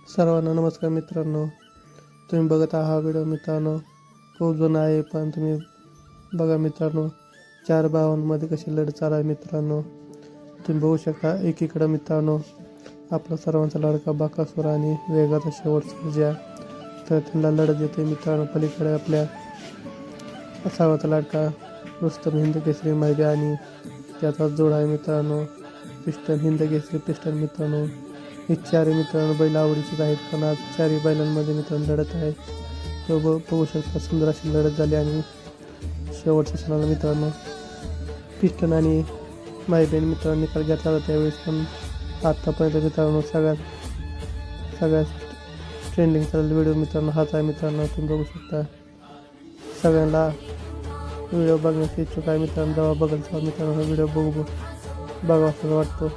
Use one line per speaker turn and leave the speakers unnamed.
सर्वांना नमस्कार मित्रांनो. तुम्ही बघत आहात हा व्हिडिओ मित्रांनो. खूप जुना आहे पण तुम्ही बघा मित्रांनो, 4 भावांमध्ये कशी लढत चालू आहे मित्रांनो. तुम्ही बघू शकता एकीकडं मित्रांनो आपला सर्वांचा लाडका बकासूर आणि वेगाचा शेवट सर्जा, तर त्यांना लढत देते मित्रांनो. पलीकडे आपल्या सर्वांचा लाडका रुस्तम हिंद केसरी मैबी आणि त्याचा जोड आहे मित्रांनो पिस्टन, हिंद केसरी पिस्टन मित्रांनो. हे चारही मित्रांनो बैल आवडीचेच आहेत, पण आज चारही बैलांमध्ये मित्रांनो लढत आहे. तो बघू शकता सुंदर अशी लढत झाली आणि शेवटच्या क्षणाला मित्रांनो पिस्टन आणि मायबेन मित्रांनो निकाल घेतला होता त्यावेळेस. पण आत्तापर्यंत मित्रांनो सगळ्यात ट्रेंडिंग चाललेला व्हिडिओ मित्रांनो हाच आहे मित्रांनो. तुम्ही बघू शकता सगळ्यांना व्हिडिओ बघण्याची इच्छुक आहे मित्रांनो. जेव्हा बघाल तेव्हा मित्रांनो हा व्हिडिओ बघावा असं वाटतो.